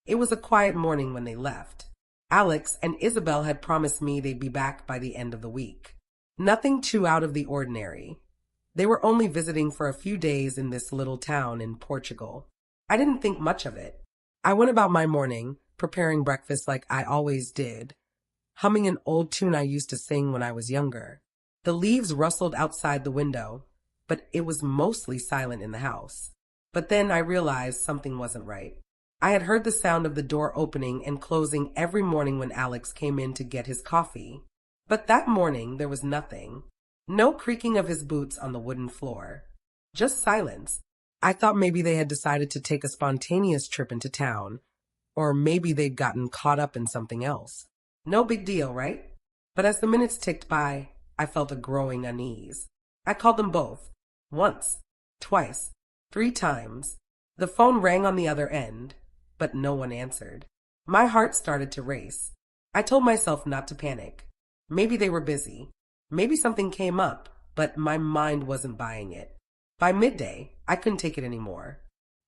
It was a quiet morning when they left. Alex and Isabel had promised me they'd be back by the end of the week. Nothing too out of the ordinary. They were only visiting for a few days in this little town in Portugal. I didn't think much of it. I went about my morning, preparing breakfast like I always did, humming an old tune I used to sing when I was younger. The leaves rustled outside the window, but it was mostly silent in the house. But then I realized something wasn't right. I had heard the sound of the door opening and closing every morning when Alex came in to get his coffee. But that morning there was nothing. No creaking of his boots on the wooden floor. Just silence. I thought maybe they had decided to take a spontaneous trip into town, or maybe they'd gotten caught up in something else. No big deal, right? But as the minutes ticked by, I felt a growing unease. I called them both. Once, twice, 3 times. The phone rang on the other end, but no one answered. My heart started to race. I told myself not to panic. Maybe they were busy. Maybe something came up, but my mind wasn't buying it. By midday, I couldn't take it anymore.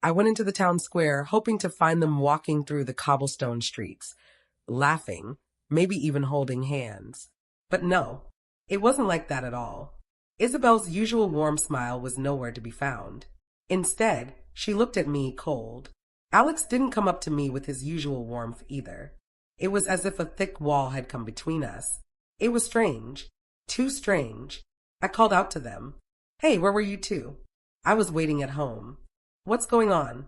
I went into the town square, hoping to find them walking through the cobblestone streets, laughing, maybe even holding hands. But no, it wasn't like that at all. Isabel's usual warm smile was nowhere to be found. Instead, she looked at me cold. Alex didn't come up to me with his usual warmth either. It was as if a thick wall had come between us. It was strange. Too strange. I called out to them. Hey, where were you two? I was waiting at home. What's going on?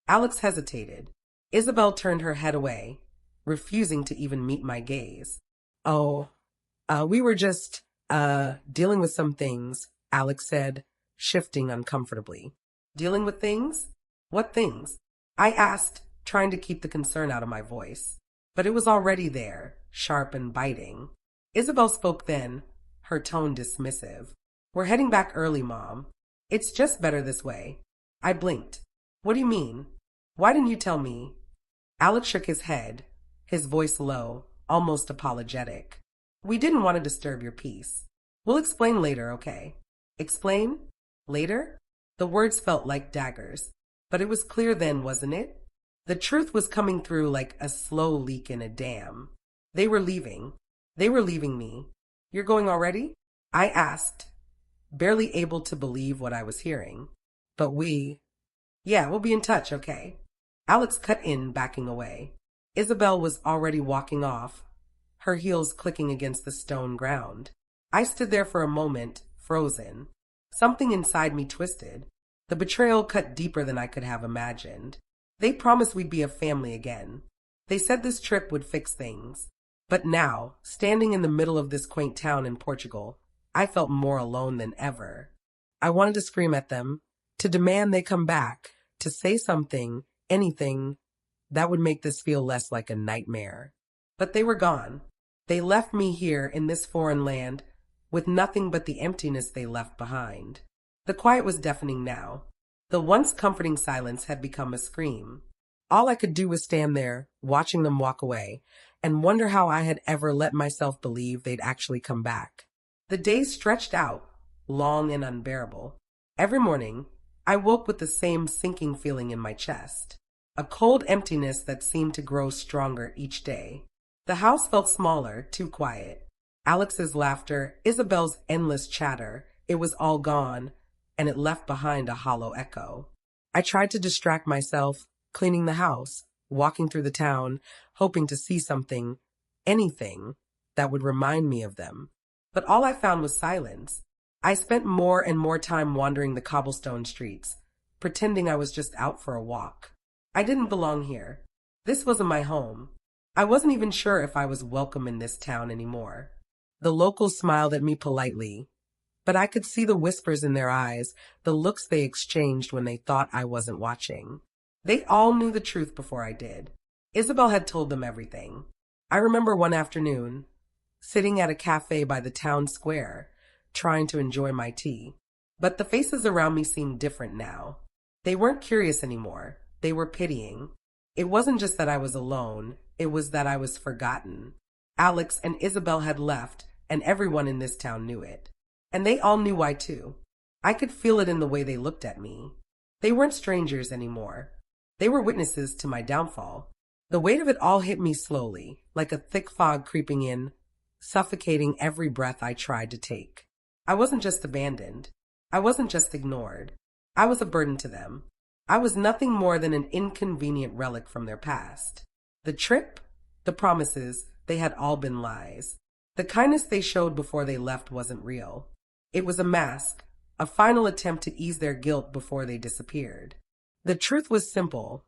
Alex hesitated. Isabel turned her head away, refusing to even meet my gaze. Oh, we were just, dealing with some things, Alex said, shifting uncomfortably. Dealing with things? What things? I asked, trying to keep the concern out of my voice. But it was already there, sharp and biting. Isabel spoke then, her tone dismissive. We're heading back early, Mom. It's just better this way. I blinked. What do you mean? Why didn't you tell me? Alex shook his head, his voice low, almost apologetic. We didn't want to disturb your peace. We'll explain later, okay? Explain? Later? The words felt like daggers. But it was clear then, wasn't it? The truth was coming through like a slow leak in a dam. They were leaving. They were leaving me. You're going already? I asked, barely able to believe what I was hearing. But yeah, we'll be in touch, okay? Alex cut in, backing away. Isabel was already walking off, her heels clicking against the stone ground. I stood there for a moment, frozen. Something inside me twisted. The betrayal cut deeper than I could have imagined. They promised we'd be a family again. They said this trip would fix things. But now, standing in the middle of this quaint town in Portugal, I felt more alone than ever. I wanted to scream at them, to demand they come back, to say something, anything, that would make this feel less like a nightmare. But they were gone. They left me here in this foreign land with nothing but the emptiness they left behind. The quiet was deafening now. The once comforting silence had become a scream. All I could do was stand there, watching them walk away, and wonder how I had ever let myself believe they'd actually come back. The days stretched out, long and unbearable. Every morning, I woke with the same sinking feeling in my chest, a cold emptiness that seemed to grow stronger each day. The house felt smaller, too quiet. Alex's laughter, Isabel's endless chatter, it was all gone, and it left behind a hollow echo. I tried to distract myself, cleaning the house, walking through the town, hoping to see something, anything, that would remind me of them. But all I found was silence. I spent more and more time wandering the cobblestone streets, pretending I was just out for a walk. I didn't belong here. This wasn't my home. I wasn't even sure if I was welcome in this town anymore. The locals smiled at me politely, but I could see the whispers in their eyes, the looks they exchanged when they thought I wasn't watching. They all knew the truth before I did. Isabel had told them everything. I remember one afternoon, sitting at a cafe by the town square, trying to enjoy my tea. But the faces around me seemed different now. They weren't curious anymore. They were pitying. It wasn't just that I was alone, it was that I was forgotten. Alex and Isabel had left, and everyone in this town knew it. And they all knew why too. I could feel it in the way they looked at me. They weren't strangers anymore. They were witnesses to my downfall. The weight of it all hit me slowly, like a thick fog creeping in, suffocating every breath I tried to take. I wasn't just abandoned. I wasn't just ignored. I was a burden to them. I was nothing more than an inconvenient relic from their past. The trip, the promises, they had all been lies. The kindness they showed before they left wasn't real. It was a mask, a final attempt to ease their guilt before they disappeared. The truth was simple.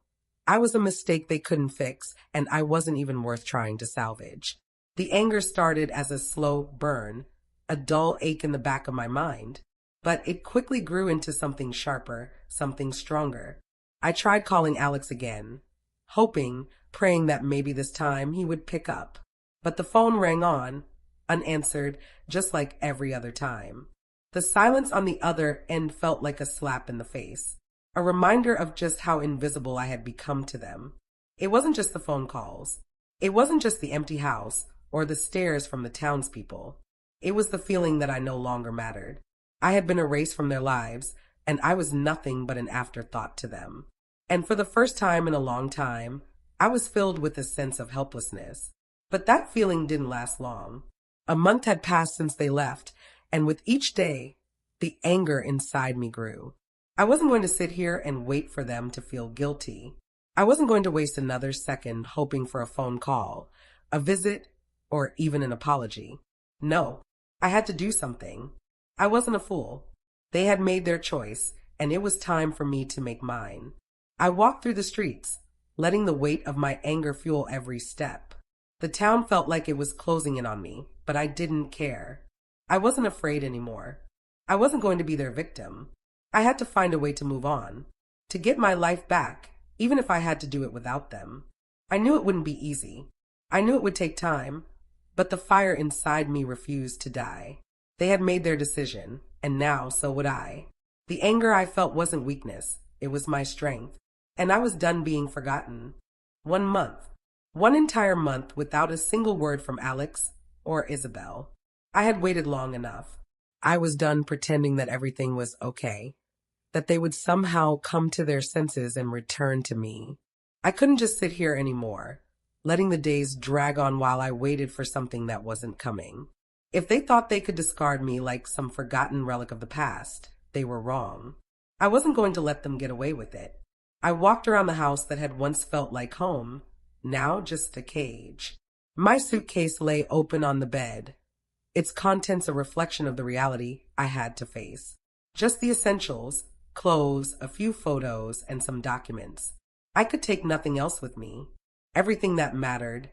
I was a mistake they couldn't fix, and I wasn't even worth trying to salvage. The anger started as a slow burn, a dull ache in the back of my mind. But it quickly grew into something sharper, something stronger. I tried calling Alex again, hoping, praying that maybe this time he would pick up. But the phone rang on, unanswered, just like every other time. The silence on the other end felt like a slap in the face, a reminder of just how invisible I had become to them. It wasn't just the phone calls. It wasn't just the empty house or the stares from the townspeople. It was the feeling that I no longer mattered. I had been erased from their lives, and I was nothing but an afterthought to them. And for the first time in a long time, I was filled with a sense of helplessness. But that feeling didn't last long. A month had passed since they left, and with each day, the anger inside me grew. I wasn't going to sit here and wait for them to feel guilty. I wasn't going to waste another second hoping for a phone call, a visit, or even an apology. No, I had to do something. I wasn't a fool. They had made their choice, and it was time for me to make mine. I walked through the streets, letting the weight of my anger fuel every step. The town felt like it was closing in on me, but I didn't care. I wasn't afraid anymore. I wasn't going to be their victim. I had to find a way to move on, to get my life back, even if I had to do it without them. I knew it wouldn't be easy. I knew it would take time, but the fire inside me refused to die. They had made their decision, and now so would I. The anger I felt wasn't weakness, it was my strength, and I was done being forgotten. 1 month. 1 entire month without a single word from Alex or Isabel. I had waited long enough. I was done pretending that everything was okay, that they would somehow come to their senses and return to me. I couldn't just sit here anymore, letting the days drag on while I waited for something that wasn't coming. If they thought they could discard me like some forgotten relic of the past, they were wrong. I wasn't going to let them get away with it. I walked around the house that had once felt like home, now just a cage. My suitcase lay open on the bed, its contents a reflection of the reality I had to face. Just the essentials, clothes, a few photos, and some documents. I could take nothing else with me. Everything that mattered,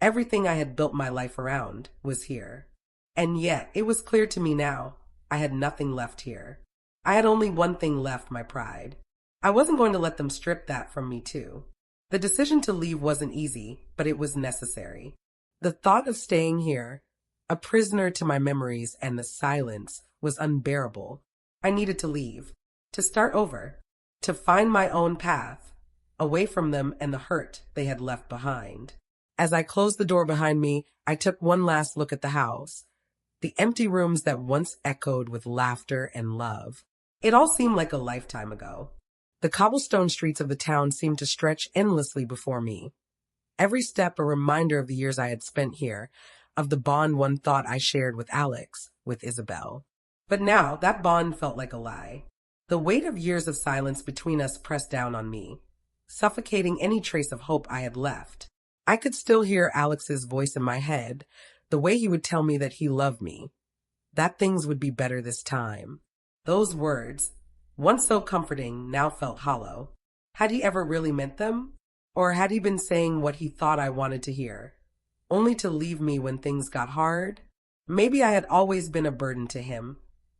everything I had built my life around, was here. And yet, it was clear to me now, I had nothing left here. I had only one thing left, my pride. I wasn't going to let them strip that from me too. The decision to leave wasn't easy, but it was necessary. The thought of staying here, a prisoner to my memories and the silence, was unbearable. I needed to leave, to start over, to find my own path, away from them and the hurt they had left behind. As I closed the door behind me, I took one last look at the house. The empty rooms that once echoed with laughter and love. It all seemed like a lifetime ago. The cobblestone streets of the town seemed to stretch endlessly before me. Every step a reminder of the years I had spent here, of the bond one thought I shared with Alex, with Isabel. But now that bond felt like a lie. The weight of years of silence between us pressed down on me, suffocating any trace of hope I had left. I could still hear Alex's voice in my head, the way he would tell me that he loved me, that things would be better this time. Those words, once so comforting, now felt hollow. Had he ever really meant them? Or had he been saying what he thought I wanted to hear, only to leave me when things got hard? Maybe I had always been a burden to him,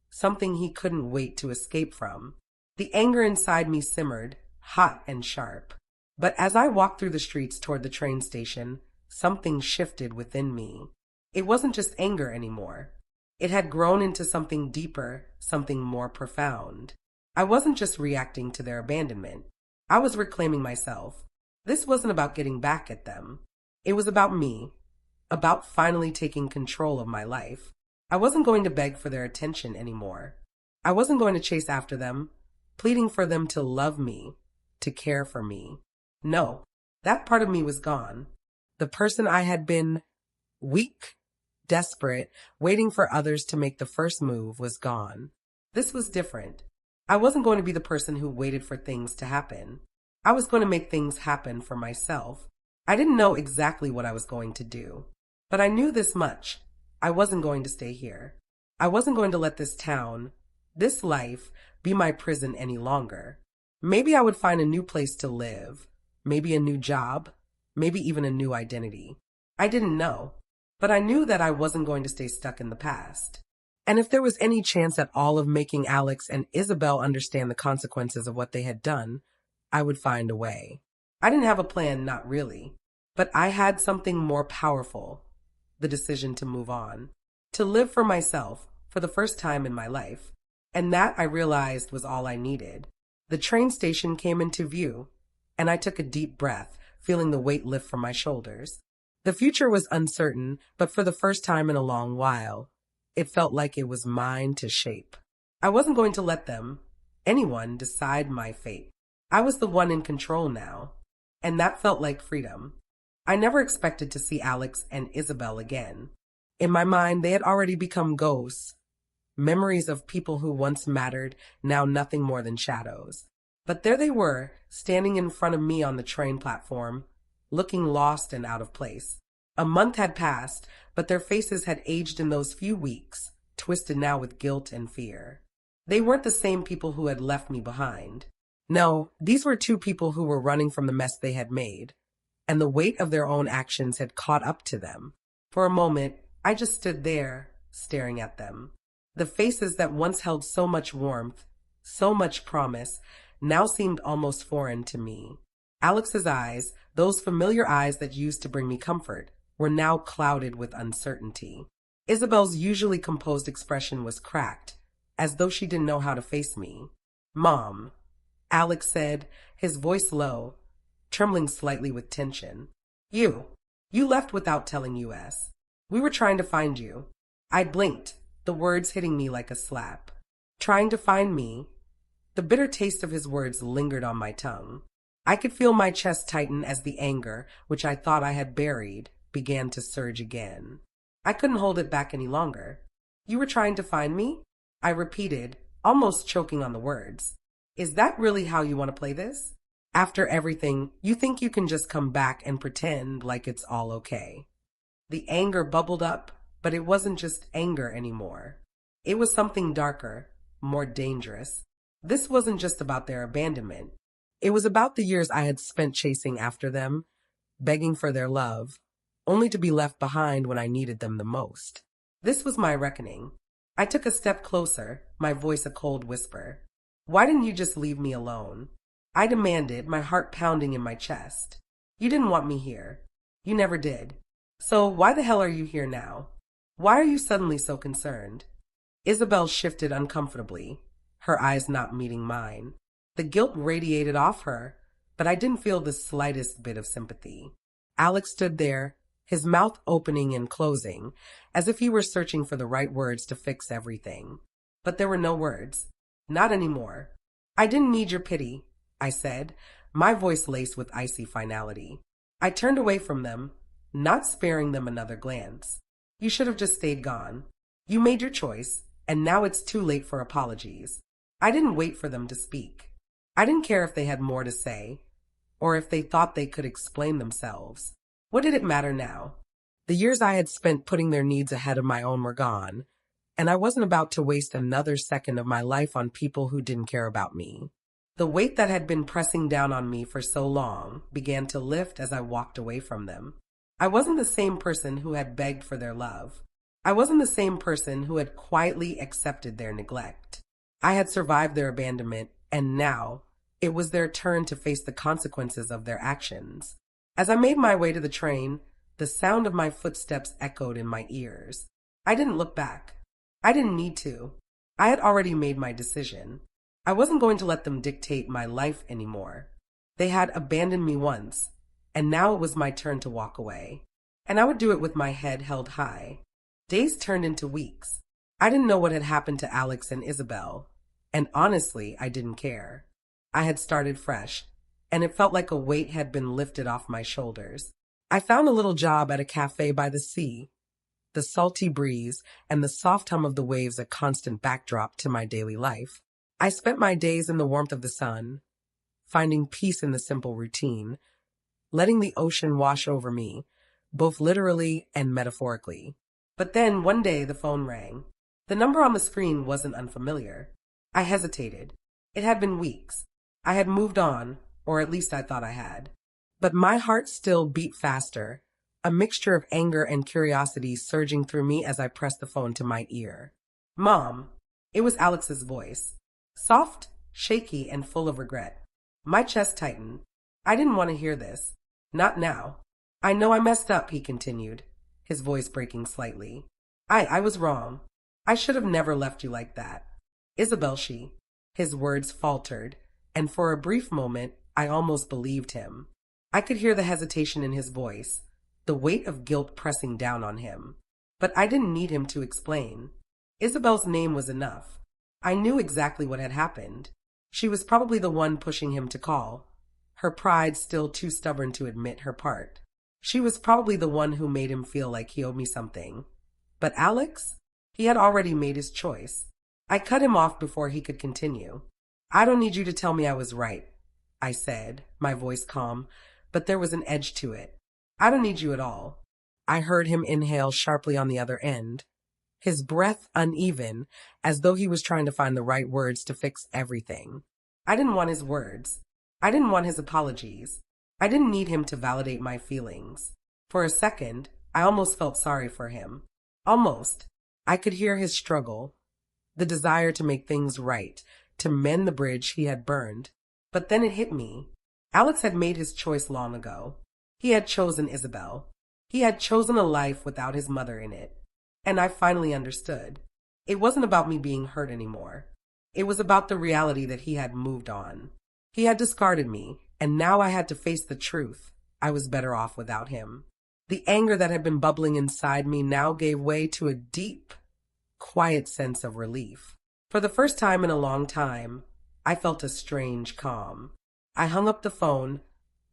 something he couldn't wait to escape from. The anger inside me simmered, hot and sharp. But as I walked through the streets toward the train station, something shifted within me. It wasn't just anger anymore. It had grown into something deeper, something more profound. I wasn't just reacting to their abandonment. I was reclaiming myself. This wasn't about getting back at them. It was about me, about finally taking control of my life. I wasn't going to beg for their attention anymore. I wasn't going to chase after them, pleading for them to love me, to care for me. No, That part of me was gone. The person I had been, weak, desperate, waiting for others to make the first move, was gone. This was different. I wasn't going to be the person who waited for things to happen. I was going to make things happen for myself. I didn't know exactly what I was going to do, but I knew this much. I wasn't going to stay here. I wasn't going to let this town, this life, be my prison any longer. Maybe I would find a new place to live, maybe a new job, maybe even a new identity. I didn't know, but I knew that I wasn't going to stay stuck in the past. And if there was any chance at all of making Alex and Isabel understand the consequences of what they had done, I would find a way. I didn't have a plan, not really, but I had something more powerful: the decision to move on, to live for myself for the first time in my life. And that, I realized, was all I needed. The train station came into view, and I took a deep breath, feeling the weight lift from my shoulders. The future was uncertain, but for the first time in a long while, it felt like it was mine to shape. I wasn't going to let them, anyone, decide my fate. I was the one in control now, and that felt like freedom. I never expected to see Alex and Isabel again. In my mind, they had already become ghosts, memories of people who once mattered, now nothing more than shadows. But there they were, standing in front of me on the train platform, looking lost and out of place. A month had passed, but their faces had aged in those few weeks, twisted now with guilt and fear. They weren't the same people who had left me behind. No, these were two people who were running from the mess they had made, and the weight of their own actions had caught up to them. For a moment, I just stood there, staring at them. The faces that once held so much warmth, so much promise, now seemed almost foreign to me. Alex's eyes, those familiar eyes that used to bring me comfort, were now clouded with uncertainty. Isabel's usually composed expression was cracked, as though she didn't know how to face me. "Mom," Alex said, his voice low, trembling slightly with tension. You left without telling us. We were trying to find you." I blinked, the words hitting me like a slap. Trying to find me? The bitter taste of his words lingered on my tongue. I could feel my chest tighten as the anger, which I thought I had buried, began to surge again. I couldn't hold it back any longer. "You were trying to find me?" I repeated, almost choking on the words. "Is that really how you want to play this? After everything, you think you can just come back and pretend like it's all okay?" The anger bubbled up, but it wasn't just anger anymore. It was something darker, more dangerous. This wasn't just about their abandonment. It was about the years I had spent chasing after them, begging for their love, only to be left behind when I needed them the most. This was my reckoning. I took a step closer, my voice a cold whisper. "Why didn't you just leave me alone?" I demanded, my heart pounding in my chest. "You didn't want me here. You never did. So why the hell are you here now? Why are you suddenly so concerned?" Isabel shifted uncomfortably, her eyes not meeting mine. The guilt radiated off her, but I didn't feel the slightest bit of sympathy. Alex stood there, his mouth opening and closing, as if he were searching for the right words to fix everything. But there were no words. Not anymore. "I didn't need your pity," I said, my voice laced with icy finality. I turned away from them, not sparing them another glance. "You should have just stayed gone. You made your choice, and now it's too late for apologies." I didn't wait for them to speak. I didn't care if they had more to say, or if they thought they could explain themselves. What did it matter now? The years I had spent putting their needs ahead of my own were gone, and I wasn't about to waste another second of my life on people who didn't care about me. The weight that had been pressing down on me for so long began to lift as I walked away from them. I wasn't the same person who had begged for their love. I wasn't the same person who had quietly accepted their neglect. I had survived their abandonment, and now it was their turn to face the consequences of their actions. As I made my way to the train, the sound of my footsteps echoed in my ears. I didn't look back. I didn't need to. I had already made my decision. I wasn't going to let them dictate my life anymore. They had abandoned me once, and now it was my turn to walk away. And I would do it with my head held high. Days turned into weeks. I didn't know what had happened to Alex and Isabel, and honestly, I didn't care. I had started fresh, and it felt like a weight had been lifted off my shoulders. I found a little job at a cafe by the sea, the salty breeze and the soft hum of the waves a constant backdrop to my daily life. I spent my days in the warmth of the sun, finding peace in the simple routine, letting the ocean wash over me, both literally and metaphorically. But then one day the phone rang. The number on the screen wasn't unfamiliar. I hesitated. It had been weeks. I had moved on, or at least I thought I had. But my heart still beat faster, a mixture of anger and curiosity surging through me as I pressed the phone to my ear. Mom. It was Alex's voice. Soft, shaky, and full of regret. My chest tightened. I didn't want to hear this. Not now. I know I messed up, he continued, his voice breaking slightly. I was wrong. I should have never left you like that. Isabel, his words faltered, and for a brief moment, I almost believed him. I could hear the hesitation in his voice, the weight of guilt pressing down on him. But I didn't need him to explain. Isabel's name was enough. I knew exactly what had happened. She was probably the one pushing him to call, her pride still too stubborn to admit her part. She was probably the one who made him feel like he owed me something. But Alex? He had already made his choice. I cut him off before he could continue. I don't need you to tell me I was right, I said, my voice calm, but there was an edge to it. I don't need you at all. I heard him inhale sharply on the other end, his breath uneven, as though he was trying to find the right words to fix everything. I didn't want his words. I didn't want his apologies. I didn't need him to validate my feelings. For a second, I almost felt sorry for him. Almost. I could hear his struggle, the desire to make things right, to mend the bridge he had burned. But then it hit me. Alex had made his choice long ago. He had chosen Isabel. He had chosen a life without his mother in it. And I finally understood. It wasn't about me being hurt anymore. It was about the reality that he had moved on. He had discarded me, and now I had to face the truth. I was better off without him. The anger that had been bubbling inside me now gave way to a deep, quiet sense of relief. For the first time in a long time, I felt a strange calm. I hung up the phone,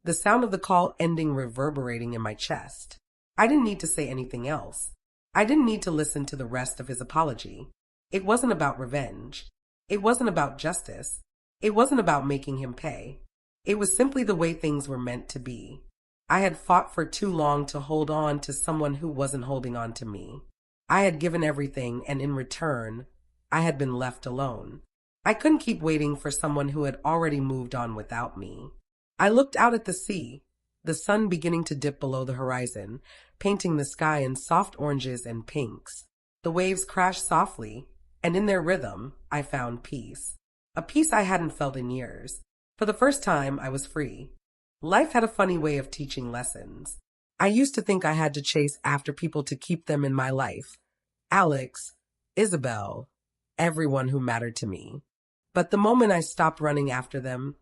the sound of the call ending reverberating in my chest. I didn't need to say anything else. I didn't need to listen to the rest of his apology. It wasn't about revenge. It wasn't about justice. It wasn't about making him pay. It was simply the way things were meant to be. I had fought for too long to hold on to someone who wasn't holding on to me. I had given everything, and in return, I had been left alone. I couldn't keep waiting for someone who had already moved on without me. I looked out at the sea, the sun beginning to dip below the horizon, painting the sky in soft oranges and pinks. The waves crashed softly, and in their rhythm, I found peace. A peace I hadn't felt in years. For the first time, I was free. Life had a funny way of teaching lessons. I used to think I had to chase after people to keep them in my life. Alex, Isabel, everyone who mattered to me. But the moment I stopped running after them,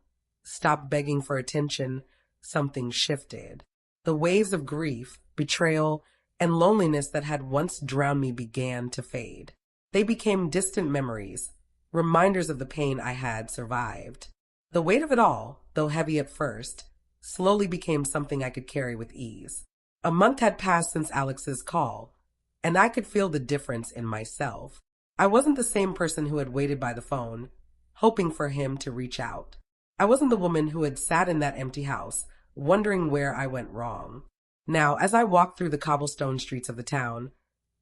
stopped begging for attention, something shifted. The waves of grief, betrayal, and loneliness that had once drowned me began to fade. They became distant memories, reminders of the pain I had survived. The weight of it all, though heavy at first, slowly became something I could carry with ease. A month had passed since Alex's call, and I could feel the difference in myself. I wasn't the same person who had waited by the phone, hoping for him to reach out. I wasn't the woman who had sat in that empty house, wondering where I went wrong. Now, as I walked through the cobblestone streets of the town,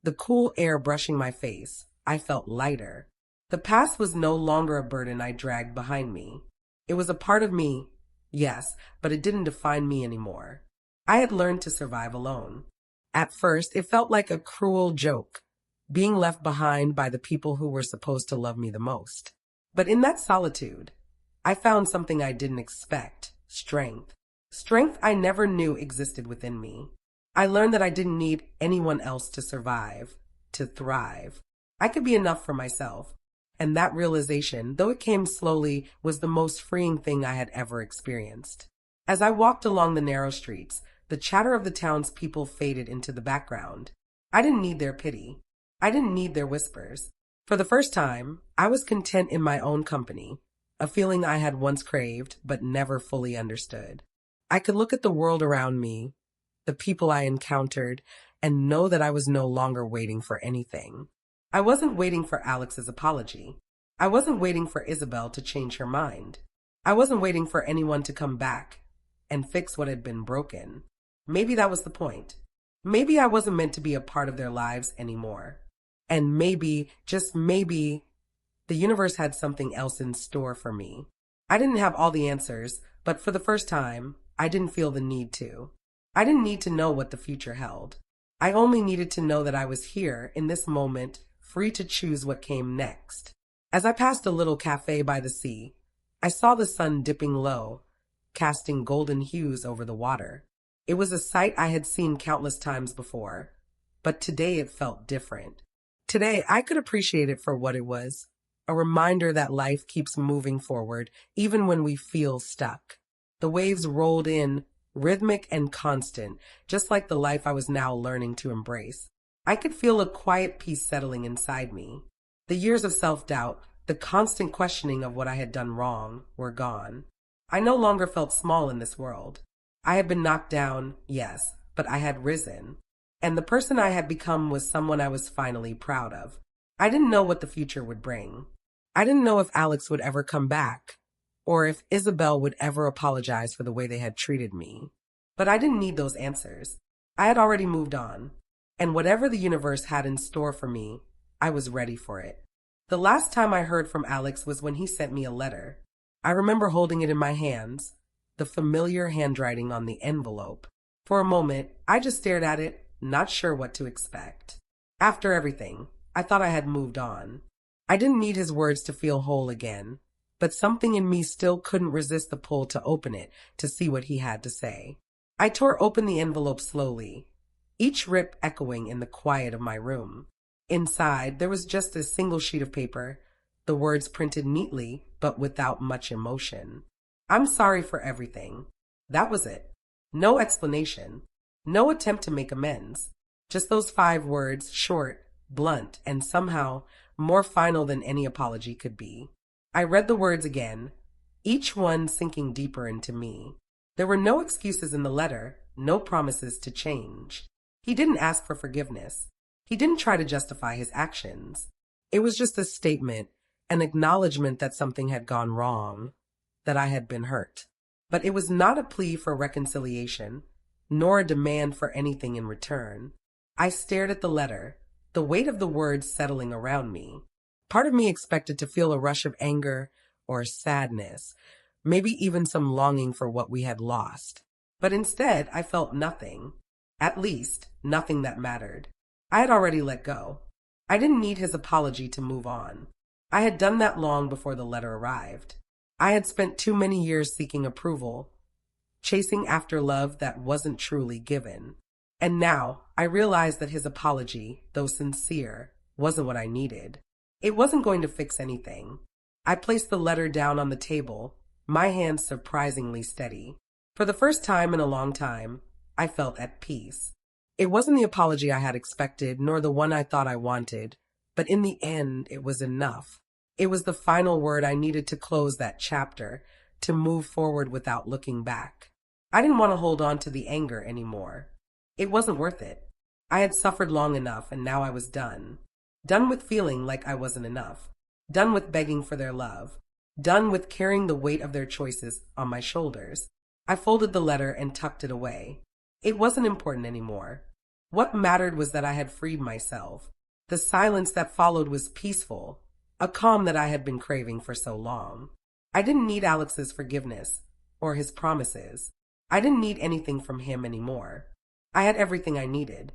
the cool air brushing my face, I felt lighter. The past was no longer a burden I dragged behind me. It was a part of me, yes, but it didn't define me anymore. I had learned to survive alone. At first, it felt like a cruel joke, being left behind by the people who were supposed to love me the most. But in that solitude, I found something I didn't expect, strength. Strength I never knew existed within me. I learned that I didn't need anyone else to survive, to thrive. I could be enough for myself. And that realization, though it came slowly, was the most freeing thing I had ever experienced. As I walked along the narrow streets, the chatter of the town's people faded into the background. I didn't need their pity. I didn't need their whispers. For the first time, I was content in my own company, a feeling I had once craved but never fully understood. I could look at the world around me, the people I encountered, and know that I was no longer waiting for anything. I wasn't waiting for Alex's apology. I wasn't waiting for Isabel to change her mind. I wasn't waiting for anyone to come back and fix what had been broken. Maybe that was the point. Maybe I wasn't meant to be a part of their lives anymore. And maybe, just maybe, the universe had something else in store for me. I didn't have all the answers, but for the first time, I didn't feel the need to. I didn't need to know what the future held. I only needed to know that I was here in this moment, free to choose what came next. As I passed a little cafe by the sea, I saw the sun dipping low, casting golden hues over the water. It was a sight I had seen countless times before, but today it felt different. Today I could appreciate it for what it was, a reminder that life keeps moving forward even when we feel stuck. The waves rolled in, rhythmic and constant, just like the life I was now learning to embrace. I could feel a quiet peace settling inside me. The years of self-doubt, the constant questioning of what I had done wrong, were gone. I no longer felt small in this world. I had been knocked down, yes, but I had risen. And the person I had become was someone I was finally proud of. I didn't know what the future would bring. I didn't know if Alex would ever come back, or if Isabel would ever apologize for the way they had treated me. But I didn't need those answers. I had already moved on. And whatever the universe had in store for me, I was ready for it. The last time I heard from Alex was when he sent me a letter. I remember holding it in my hands, the familiar handwriting on the envelope. For a moment, I just stared at it, not sure what to expect. After everything, I thought I had moved on. I didn't need his words to feel whole again, but something in me still couldn't resist the pull to open it to see what he had to say. I tore open the envelope slowly, each rip echoing in the quiet of my room. Inside, there was just a single sheet of paper, the words printed neatly, but without much emotion. "I'm sorry for everything." That was it. No explanation. No attempt to make amends. Just those 5 words, short, blunt, and somehow more final than any apology could be. I read the words again, each one sinking deeper into me. There were no excuses in the letter, no promises to change. He didn't ask for forgiveness. He didn't try to justify his actions. It was just a statement, an acknowledgement that something had gone wrong, that I had been hurt. But it was not a plea for reconciliation, nor a demand for anything in return. I stared at the letter, the weight of the words settling around me. Part of me expected to feel a rush of anger or sadness, maybe even some longing for what we had lost. But instead, I felt nothing. At least, nothing that mattered. I had already let go. I didn't need his apology to move on. I had done that long before the letter arrived. I had spent too many years seeking approval, chasing after love that wasn't truly given. And now, I realized that his apology, though sincere, wasn't what I needed. It wasn't going to fix anything. I placed the letter down on the table, my hands surprisingly steady. For the first time in a long time, I felt at peace. It wasn't the apology I had expected, nor the one I thought I wanted, but in the end, it was enough. It was the final word I needed to close that chapter, to move forward without looking back. I didn't want to hold on to the anger anymore. It wasn't worth it. I had suffered long enough, and now I was done. Done with feeling like I wasn't enough. Done with begging for their love. Done with carrying the weight of their choices on my shoulders. I folded the letter and tucked it away. It wasn't important anymore. What mattered was that I had freed myself. The silence that followed was peaceful, a calm that I had been craving for so long. I didn't need Alex's forgiveness or his promises. I didn't need anything from him anymore. I had everything I needed.